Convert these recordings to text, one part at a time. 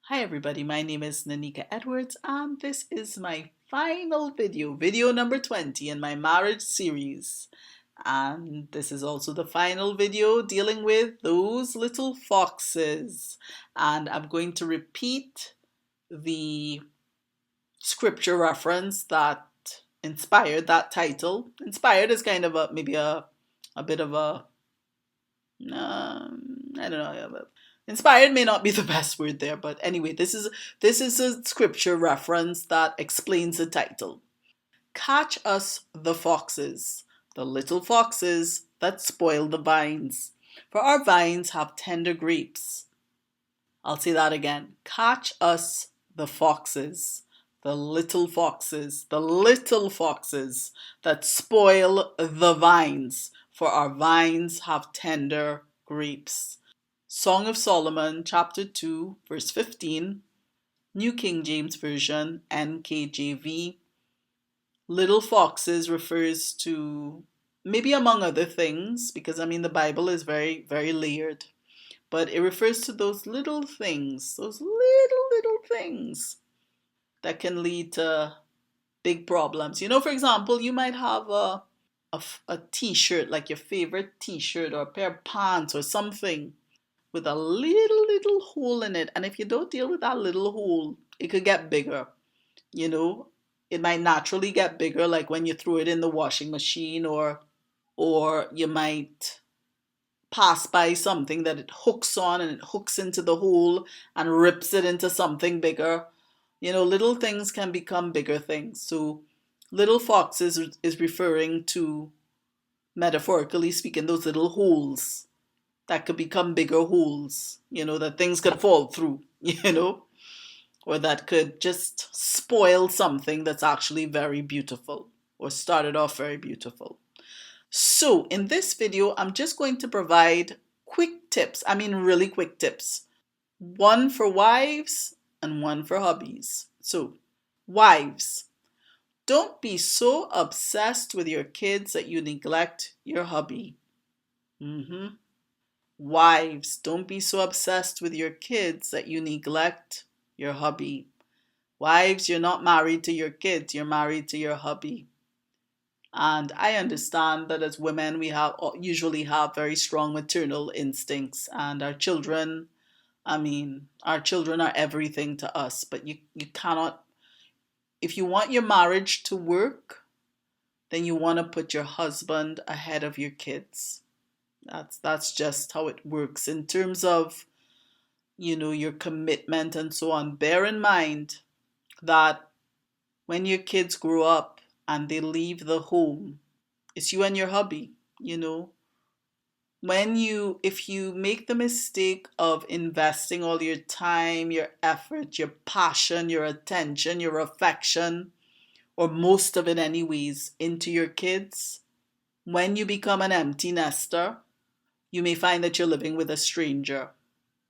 Hi everybody, my name is Nanika Edwards and this is my final video number 20 in my marriage series. And this is also the final video dealing with those little foxes. And I'm going to repeat the scripture reference that inspired that title. Inspired is kind of maybe a bit of a I don't know. Inspired may not be the best word there, but anyway, this is a scripture reference that explains the title. Catch us the foxes, the little foxes that spoil the vines, for our vines have tender grapes. I'll say that again. Catch us the foxes, the little foxes that spoil the vines, for our vines have tender grapes. Song of Solomon, chapter 2, verse 15, New King James Version, NKJV. Little foxes refers to, maybe among other things, because the Bible is very, very layered, but it refers to those little things, those little things that can lead to big problems. For example, you might have a t-shirt, like your favorite t-shirt or a pair of pants or something with a little hole in it. And if you don't deal with that little hole, it could get bigger. You know, it might naturally get bigger, like when you throw it in the washing machine, or you might pass by something that it hooks on and it hooks into the hole and rips it into something bigger. Little things can become bigger things. So little foxes is referring to, metaphorically speaking, those little holes that could become bigger holes, that things could fall through, or that could just spoil something that's actually very beautiful or started off very beautiful. So in this video, I'm just going to provide quick tips. Really quick tips. One for wives and one for hubbies. So, wives, don't be so obsessed with your kids that you neglect your hubby. Wives, don't be so obsessed with your kids that you neglect your hubby. Wives, you're not married to your kids, you're married to your hubby. And I understand that as women, we usually have very strong maternal instincts, and our children are everything to us. But you cannot, if you want your marriage to work, then you want to put your husband ahead of your kids. That's just how it works in terms of, your commitment and so on. Bear in mind that when your kids grow up and they leave the home, it's you and your hubby, If you make the mistake of investing all your time, your effort, your passion, your attention, your affection, or most of it anyways, into your kids, when you become an empty nester, you may find that you're living with a stranger,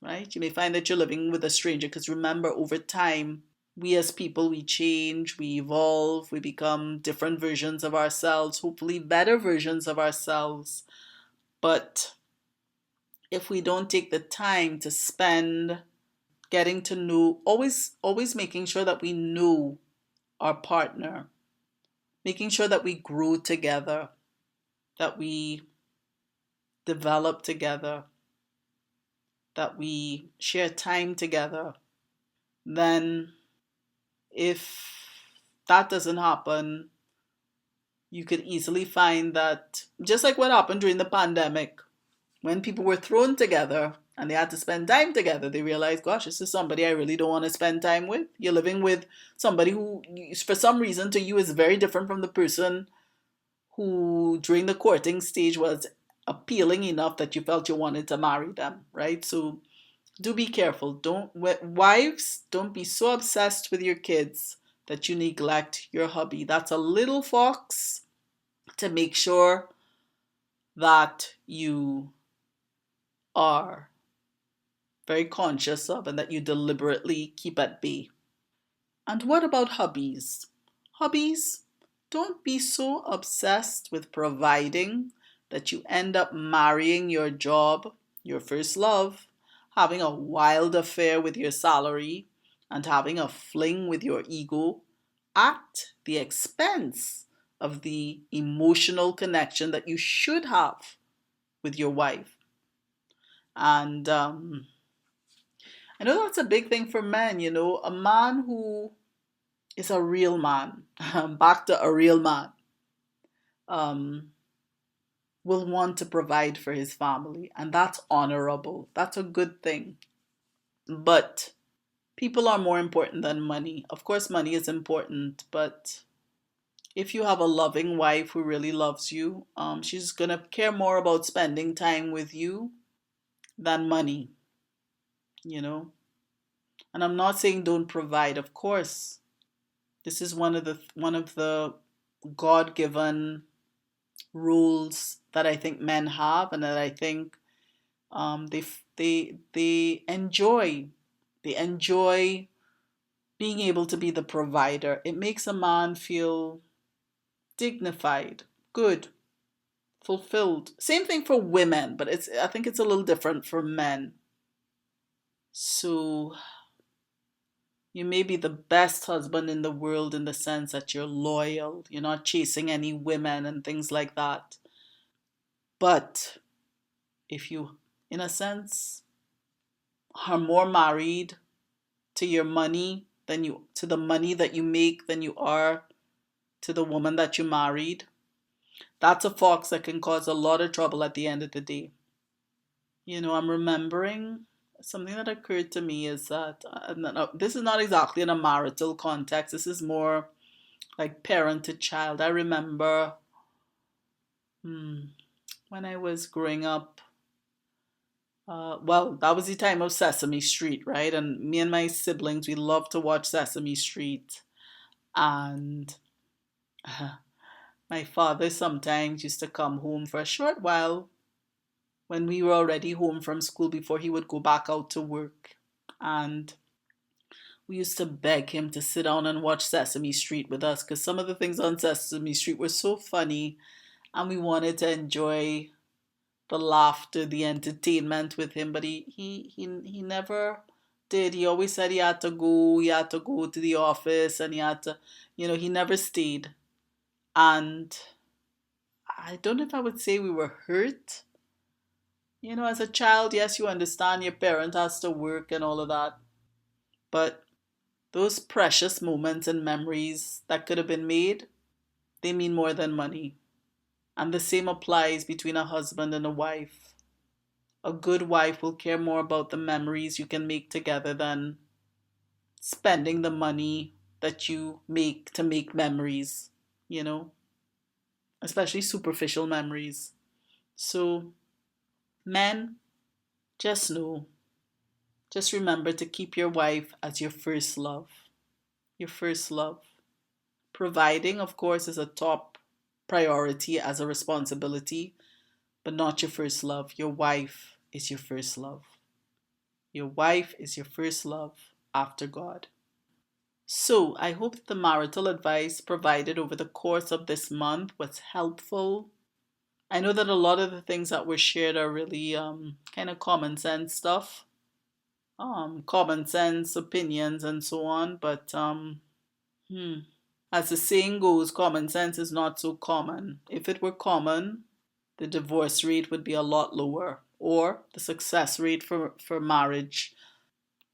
right? You may find that you're living with a stranger because remember, over time, we as people, we change, we evolve, we become different versions of ourselves, hopefully better versions of ourselves. But if we don't take the time to spend getting to know, always making sure that we know our partner, making sure that we grow together, that we develop together, that we share time together, then if that doesn't happen, you could easily find that, just like what happened during the pandemic, when people were thrown together and they had to spend time together, they realized, gosh, this is somebody I really don't want to spend time with. You're living with somebody who, for some reason, to you is very different from the person who, during the courting stage, was appealing enough that you felt you wanted to marry them, right? So do be careful. Wives, don't be so obsessed with your kids that you neglect your hubby. That's a little fox to make sure that you are very conscious of and that you deliberately keep at bay. And what about hubbies? Hubbies, don't be so obsessed with providing that you end up marrying your job, your first love, having a wild affair with your salary, and having a fling with your ego at the expense of the emotional connection that you should have with your wife. And I know that's a big thing for men, a man who is a real man, back to a real man, um, will want to provide for his family. And that's honorable. That's a good thing. But people are more important than money. Of course, money is important, but if you have a loving wife who really loves you, she's going to care more about spending time with you than money, you know? And I'm not saying don't provide. Of course, this is one of the God-given rules that I think men have, and that I think they enjoy. They enjoy being able to be the provider. It makes a man feel dignified, good, fulfilled. Same thing for women, but I think it's a little different for men. So you may be the best husband in the world in the sense that you're loyal, you're not chasing any women and things like that. But if you, in a sense, are more married to your money to the money that you make than you are to the woman that you married, that's a fox that can cause a lot of trouble at the end of the day. I'm remembering something that occurred to me is that no, this is not exactly in a marital context. This is more like parent to child. I remember when I was growing up, well, that was the time of Sesame Street, right? And me and my siblings, we loved to watch Sesame Street. And my father sometimes used to come home for a short while when we were already home from school before he would go back out to work. And we used to beg him to sit down and watch Sesame Street with us because some of the things on Sesame Street were so funny and we wanted to enjoy the laughter, the entertainment with him, but he never did. He always said he had to go to the office and he had to, he never stayed. And I don't know if I would say we were hurt. As a child, yes, you understand your parent has to work and all of that. But those precious moments and memories that could have been made, they mean more than money. And the same applies between a husband and a wife. A good wife will care more about the memories you can make together than spending the money that you make to make memories, especially superficial memories. So, men, just know, just remember to keep your wife as your first love. Your first love. Providing, of course, is a top priority as a responsibility, but not your first love. Your wife is your first love. Your wife is your first love after God. So, I hope that the marital advice provided over the course of this month was helpful. I know that a lot of the things that were shared are really kind of common sense stuff, common sense opinions and so on, but as the saying goes, common sense is not so common. If it were common, the divorce rate would be a lot lower, or the success rate for marriage,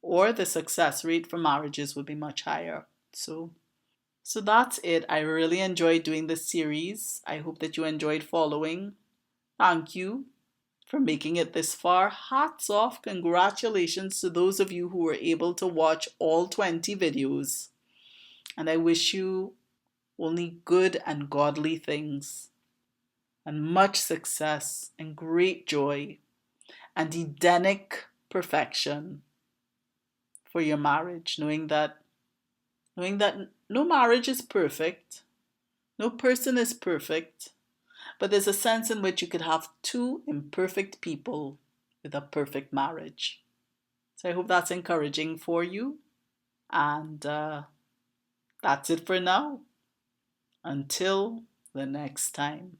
or the success rate for marriages would be much higher. So that's it. I really enjoyed doing this series. I hope that you enjoyed following. Thank you for making it this far. Hats off. Congratulations to those of you who were able to watch all 20 videos. And I wish you only good and godly things, and much success and great joy and Edenic perfection for your marriage, knowing that no marriage is perfect, no person is perfect, but there's a sense in which you could have two imperfect people with a perfect marriage. So I hope that's encouraging for you. And that's it for now. Until the next time.